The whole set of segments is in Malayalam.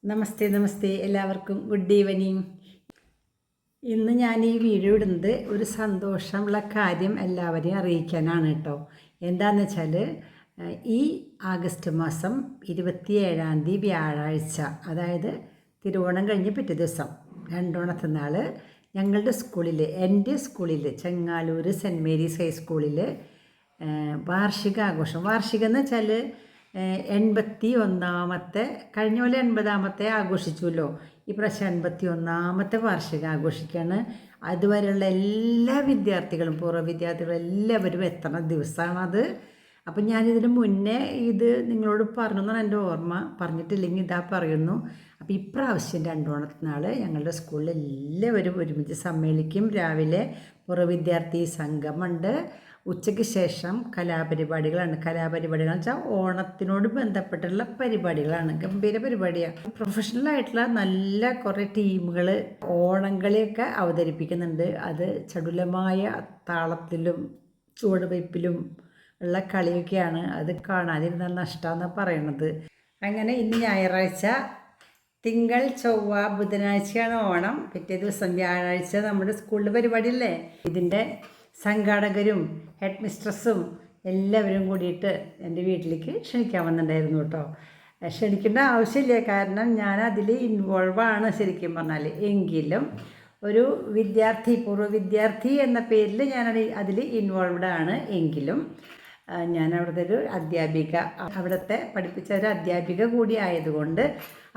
നമസ്തേ നമസ്തേ, എല്ലാവർക്കും ഗുഡ് ഈവനിങ്. ഇന്ന് ഞാൻ ഈ വീഡിയോ ഇടുന്നത് ഒരു സന്തോഷമുള്ള കാര്യം എല്ലാവരെയും അറിയിക്കാനാണ് കേട്ടോ. എന്താണെന്ന് വെച്ചാൽ ഈ ആഗസ്റ്റ് മാസം 27-ാം തീയതി വ്യാഴാഴ്ച, അതായത് തിരുവോണം കഴിഞ്ഞ് പിറ്റേ ദിവസം രണ്ടോണത്തെ നാൾ ഞങ്ങളുടെ സ്കൂളിൽ, എൻ്റെ സ്കൂളിൽ, ചെങ്ങാലൂർ സെൻറ്റ് മേരീസ് ഹൈസ്കൂളിൽ വാർഷികാഘോഷം. വാർഷികം എന്ന് വെച്ചാൽ 81-ാമത്തെ, കഴിഞ്ഞ പോലെ 80-ാമത്തെ ആഘോഷിച്ചുവല്ലോ, ഈ പ്രാവശ്യം 81-ാമത്തെ വാർഷികം ആഘോഷിക്കുകയാണ്. അതുവരെയുള്ള എല്ലാ വിദ്യാർത്ഥികളും, പൂർവ്വ വിദ്യാർത്ഥികളും എല്ലാവരും എത്തുന്ന ദിവസമാണത്. അപ്പം ഞാനിതിന് മുന്നേ ഇത് നിങ്ങളോട് പറഞ്ഞു എന്നാണ് എൻ്റെ ഓർമ്മ, പറഞ്ഞിട്ടില്ലെങ്കിൽ ഇതാ പറയുന്നു. അപ്പോൾ ഇപ്രാവശ്യം രണ്ടോണത്തിനാൾ ഞങ്ങളുടെ സ്കൂളിൽ എല്ലാവരും ഒരുമിച്ച് സമ്മേളിക്കും. രാവിലെ പൂർവ്വ വിദ്യാർത്ഥി സംഗമുണ്ട്, ഉച്ചയ്ക്ക് ശേഷം കലാപരിപാടികളാണ്. കലാപരിപാടികൾ എന്ന് വെച്ചാൽ ഓണത്തിനോട് ബന്ധപ്പെട്ടുള്ള പരിപാടികളാണ്, ഗംഭീര പരിപാടിയാണ്. പ്രൊഫഷണലായിട്ടുള്ള നല്ല കുറേ ടീമുകൾ ഓണംകളിയൊക്കെ അവതരിപ്പിക്കുന്നുണ്ട്. അത് ചടുലമായ താളത്തിലും ചുവടുവയ്പ്പിലും ഉള്ള കളിയൊക്കെയാണ്. അത് കാണാതിരുന്നാൽ നഷ്ടമെന്നാണ് പറയണത്. അങ്ങനെ ഇന്ന് ഞായറാഴ്ച, തിങ്കൾ ചൊവ്വ ബുധനാഴ്ചയാണ് ഓണം. പിറ്റേ ദിവസം വ്യാഴാഴ്ച നമ്മുടെ സ്കൂളിൽ പരിപാടിയല്ലേ. ഇതിൻ്റെ സംഘാടകരും ഹെഡ് മിസ്ട്രസ്സും എല്ലാവരും കൂടിയിട്ട് എൻ്റെ വീട്ടിലേക്ക് ക്ഷണിക്കാൻ വന്നിട്ടുണ്ടായിരുന്നു കേട്ടോ. ക്ഷണിക്കേണ്ട ആവശ്യമില്ല, കാരണം ഞാൻ അതിൽ ഇൻവോൾവാണ് ശരിക്കും പറഞ്ഞാൽ. എങ്കിലും ഒരു വിദ്യാർത്ഥി, പൂർവ്വ വിദ്യാർത്ഥി എന്ന പേരിൽ ഞാൻ അതിൽ ഇൻവോൾവ്ഡ് ആണ്. എങ്കിലും ഞാൻ അവിടുത്തെ ഒരു അധ്യാപിക, അവിടുത്തെ പഠിപ്പിച്ച ഒരു അധ്യാപിക കൂടി ആയതുകൊണ്ട്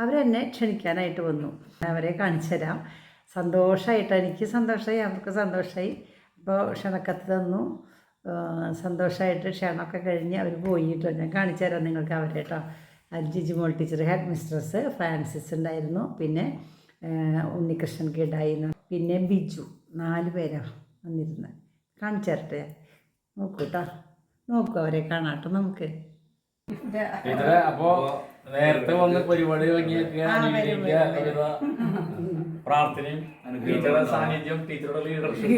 അവരെന്നെ ക്ഷണിക്കാനായിട്ട് വന്നു. അവരെ കാണിച്ചു തരാം. സന്തോഷമായിട്ട്, എനിക്ക് സന്തോഷമായി, അവർക്ക് സന്തോഷമായി. അപ്പോൾ ക്ഷണക്കത്ത് തന്നു. സന്തോഷമായിട്ട് ക്ഷണമൊക്കെ കഴിഞ്ഞ് അവർ പോയിട്ടോ. ഞാൻ കാണിച്ചു തരാം നിങ്ങൾക്ക് അവരെ കേട്ടോ. Jijimol teacher, head mistress Francis ഉണ്ടായിരുന്നു, പിന്നെ ഉണ്ണികൃഷ്ണൻ കിടായിരുന്നു, പിന്നെ ബിജു. 4 പേരാണ് വന്നിരുന്നത്. കാണിച്ചു തരട്ടെ, നോക്കൂ കേട്ടോ, നോക്കൂ, അവരെ കാണാട്ടോ നമുക്ക്. അപ്പോ നേരത്തെ വന്ന് പരിപാടി പ്രാർത്ഥനയും ടീച്ചറുടെ സാന്നിധ്യം, ടീച്ചറുടെ ലീഡർഷിപ്പ്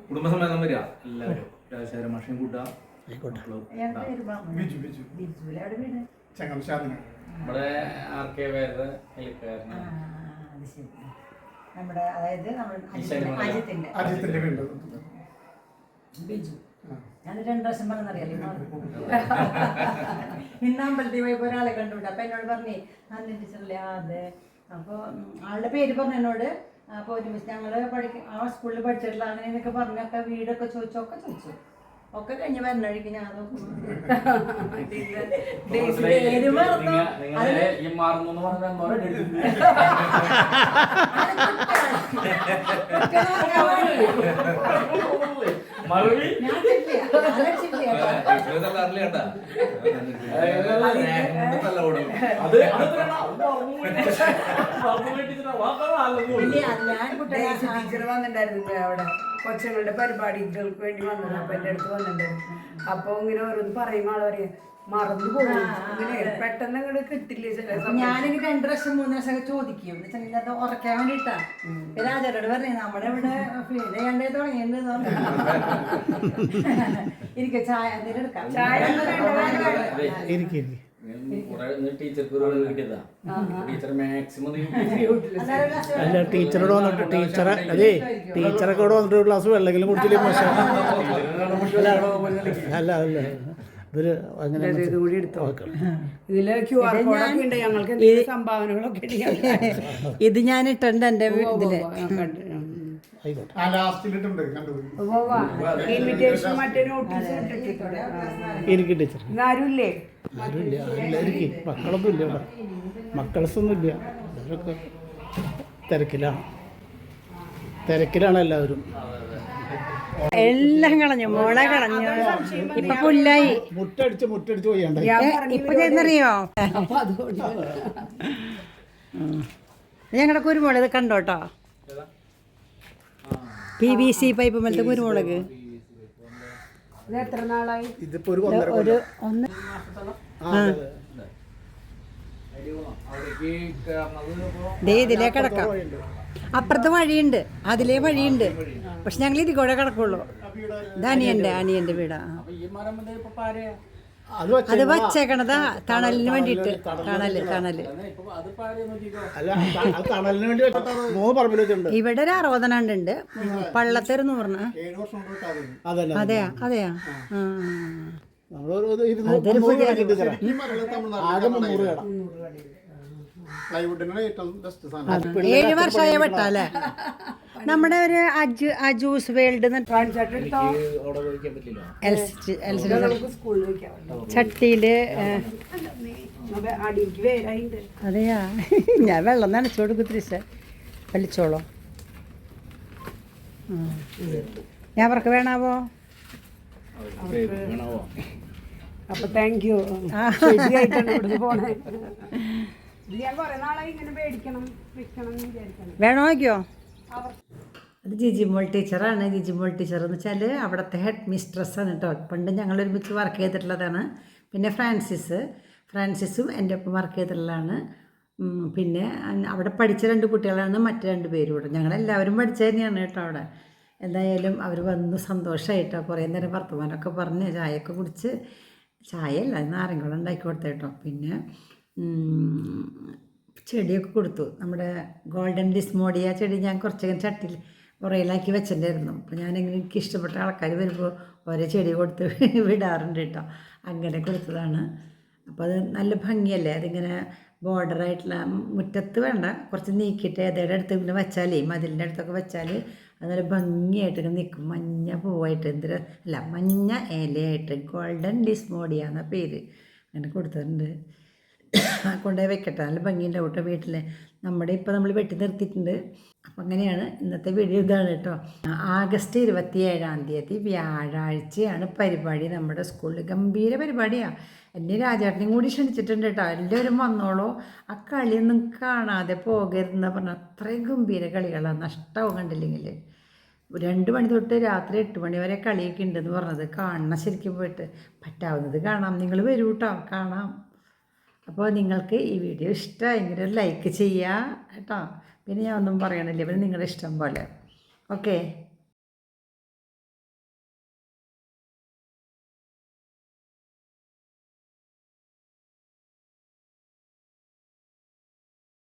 കുടുംബസമേതം വരിക എല്ലാവരും. രാജശേഖര മാഷയും കൂട്ടുക, നമ്മുടെ RK വേറെ നമ്മുടെ, അതായത് അജിത്തിന്റെ ബിജു. ഞാൻ 2 പ്രാവശ്യം പറഞ്ഞറിയാലോ. ഇന്ന് അമ്പലത്തിൽ പോയപ്പോൾ ഒരാളെ കണ്ടുവിട്ടു. അപ്പം എന്നോട് പറഞ്ഞേ നന്ദി ടീച്ചറല്ലേ അതെ. അപ്പോൾ ആളുടെ പേര് പറഞ്ഞു എന്നോട്. അപ്പോൾ ഒരുമിച്ച് ഞങ്ങൾ ആ സ്കൂളിൽ പഠിച്ചിട്ടില്ല അങ്ങനെയൊക്കെ പറഞ്ഞൊക്കെ വീടൊക്കെ ചോദിച്ചു. ഒക്കെ കഴിഞ്ഞ് വരണഴിക്ക് ഞാൻ പേര് മറന്നു. ടീച്ചർ വന്നിട്ടുണ്ടായിരുന്നു അവിടെ കൊച്ചുങ്ങളുടെ പരിപാടികൾക്ക് വേണ്ടി വന്നത്. അപ്പൊ എൻ്റെ അടുത്ത് വന്നിട്ടുണ്ടായിരുന്നു. അപ്പൊ ഇങ്ങനെ ഓരോന്ന് പറയുമ്പോൾ ആള് പറയാ മറന്നു പോകും, ഇങ്ങനെ പെട്ടെന്ന് അങ്ങോട്ട് കിട്ടില്ല ചില സമയം. ഞാനിങ്ങനെ 2 പ്രാവശ്യം 3 പ്രാവശ്യം ചോദിക്കും, എന്ന് വെച്ചാൽ അത് ഉറക്കാൻ വേണ്ടിയിട്ടാ. രാജാരോട് പറഞ്ഞേ നമ്മുടെ ഇവിടെ ഫീൽ തുടങ്ങിയെന്ന് എനിക്ക് ചായ എന്തെങ്കിലും എടുക്കാം. ചായ അല്ല, ടീച്ചറോട് വന്നിട്ട് ടീച്ചറൊക്കെ ഇവിടെ വന്നിട്ട് ഒരു ഗ്ലാസ് വെള്ളമെങ്കിലും കുടിച്ചില്ലേ മോശം. അല്ല ഇവര് അങ്ങനെ ഇതില് QR കോഡൊക്കെ ഉണ്ട്, ഞങ്ങൾക്ക് സംഭാവനകളൊക്കെ. ഇത് ഞാൻ ഇട്ടുണ്ട് എൻ്റെ ഇതില്. ഇൻവിറ്റേഷൻ മറ്റേ നോട്ടീസ് ടീച്ചർ ആരുമില്ലേ? മക്കളൊന്നും ഇല്ല ഇവിടെ, മക്കൾസൊന്നും ഇല്ല. അവരൊക്കെ തിരക്കിലാണ് എല്ലാവരും. എല്ലാം കളഞ്ഞു, മോളെ കളഞ്ഞു, ഇപ്പൊ പുല്ലായി. മുട്ടടിച്ച് പോയണ്ട ഇപ്പൊ ചെയ്യുന്നറിയോ ഞങ്ങളുടെ കുരുമുളക് ഇത് കണ്ടോട്ടോ. PVC പൈപ്പ് പോലത്തെ കുരുമുളക്. എത്ര നാളായി? ഇതിപ്പോ ഒരു ഇതിലേ കിടക്കാം. അപ്പുറത്ത് വഴിയുണ്ട്, അതിലേ വഴിയുണ്ട്. പക്ഷെ ഞങ്ങൾ ഇതിൽ കൂടെ കിടക്കുള്ളൂ. ഇത് അനിയൻ്റെ വീടാ. അത് അത് വച്ചേക്കണതാ തണലിന് വേണ്ടിയിട്ട്. തണല് അല്ല അത് തണലിന് വേണ്ടി വെച്ചിട്ടാണ് 3 പറമ്പിൽ വെച്ചിട്ടുണ്ട്. ഇവിടെ ഒരു 60 ഉണ്ട്. പള്ളത്തൊരു 100. 7 വർഷം കൊണ്ട് അതന്നെ അതെയാ നമ്മളൊരു 200 ആകെ 300 കട. പ്ലൈവുഡിനാണ് ഏറ്റവും ബെസ്റ്റ് സാധനം. 7 വർഷമായ വെട്ടല്ലേ. നമ്മുടെ ഒരു അജൂസ് വേൾഡ് സ്കൂളിൽ വെക്കാം. ചട്ടിയില് അടിയിലേക്ക് വേരായിണ്ട്. അതെയാ, ഞാൻ വെള്ളം നനച്ചു കൊടുക്കും. ത്രിശ വലിച്ചോളോ. ഞാൻ അവർക്ക് വേണാവോ? അപ്പൊ താങ്ക് യു. ശരിയായിട്ടാണ് ഇവിടുന്ന് പോണേ. ഞാൻ കുറെ നാളായി ഇങ്ങനെ മേടിക്കണം വെക്കണം എന്ന് വിചാരിക്കണം. വേണോ നോക്കിയോ? അത് ജിജിമോൾ ടീച്ചറാണ്. ജിജിമോൾ ടീച്ചർ എന്ന് വെച്ചാൽ അവിടുത്തെ ഹെഡ് മിസ്ട്രസ്സാണ് കേട്ടോ. പണ്ട് ഞങ്ങൾ ഒരുമിച്ച് വർക്ക് ചെയ്തിട്ടുള്ളതാണ്. പിന്നെ ഫ്രാൻസിസും എൻ്റെ ഒപ്പം വർക്ക് ചെയ്തിട്ടുള്ളതാണ്. പിന്നെ അവിടെ പഠിച്ച 2 കുട്ടികളാണ് മറ്റ് 2 പേരും ഇവിടെ. ഞങ്ങളെല്ലാവരും പഠിച്ച തന്നെയാണ് കേട്ടോ അവിടെ. എന്തായാലും അവർ വന്നു, സന്തോഷമായിട്ടോ. കുറേ നേരം വർത്തമാനമൊക്കെ പറഞ്ഞ് ചായയൊക്കെ കുടിച്ച്, ചായയല്ല നാരങ്ങളും ഉണ്ടാക്കി കൊടുത്തു കേട്ടോ. പിന്നെ ചെടിയൊക്കെ കൊടുത്തു. നമ്മുടെ ഗോൾഡൻ ഡിസ്മോഡിയ ചെടി ഞാൻ കുറച്ചധികം ചട്ടിയിൽ ഉറയിലാക്കി വെച്ചിട്ടുണ്ടായിരുന്നു. അപ്പോൾ ഞാനിങ്ങനെ എനിക്ക് ഇഷ്ടപ്പെട്ട ആൾക്കാർ വരുമ്പോൾ ഓരോ ചെടി കൊടുത്ത് വിടാറുണ്ട് കേട്ടോ. അങ്ങനെ കൊടുത്തതാണ്. അപ്പോൾ അത് നല്ല ഭംഗിയല്ലേ. അതിങ്ങനെ ബോർഡറായിട്ടുള്ള മുറ്റത്ത് വേണ്ട, കുറച്ച് നീക്കിയിട്ട് ഏതയുടെ അടുത്ത് ഇങ്ങനെ വെച്ചാലേ, മതിലിൻ്റെ അടുത്തൊക്കെ വെച്ചാൽ അത് നല്ല ഭംഗിയായിട്ട് ഇങ്ങനെ നിൽക്കും. മഞ്ഞ പൂവായിട്ട് മഞ്ഞ ഇലയായിട്ട് ഗോൾഡൻ ഡിസ്മോഡിയ എന്ന പേര് അങ്ങനെ കൊടുത്തിട്ടുണ്ട്. കൊണ്ടുപോയി വെക്കട്ടെ. നല്ല ഭംഗിയുണ്ടാവും കേട്ടോ വീട്ടിൽ. ഇപ്പോൾ നമ്മൾ വെട്ടി നിർത്തിയിട്ടുണ്ട്. അപ്പം അങ്ങനെയാണ് ഇന്നത്തെ വീഡിയോ. ഇതാണ് കേട്ടോ. ആഗസ്റ്റ് 27 വ്യാഴാഴ്ചയാണ് പരിപാടി നമ്മുടെ സ്കൂളിൽ. ഗംഭീര പരിപാടിയാണ്. എന്നെ രാജാട്ടിനെയും കൂടി ക്ഷണിച്ചിട്ടുണ്ട് കേട്ടോ. എല്ലാവരും വന്നോളൂ. ആ കളിയൊന്നും കാണാതെ പോകരുതെന്ന് പറഞ്ഞാൽ അത്രയും ഗംഭീര കളികളാണ്. നഷ്ടമാവും കണ്ടില്ലെങ്കിൽ. 2 മണി തൊട്ട് രാത്രി 8 മണി വരെ കളിയൊക്കെ ഉണ്ടെന്ന് പറഞ്ഞത്. കാണണം ശരിക്കും പോയിട്ട്. പറ്റാവുന്നത് കാണാം. നിങ്ങൾ വരൂ കേട്ടോ, കാണാം. അപ്പോൾ നിങ്ങൾക്ക് ഈ വീഡിയോ ഇഷ്ടമായെങ്കിൽ ലൈക്ക് ചെയ്യുക കേട്ടോ. പിന്നെ ഞാൻ ഒന്നും പറയണില്ല, പിന്നെ നിങ്ങളുടെ ഇഷ്ടം പോലെ. ഓക്കെ.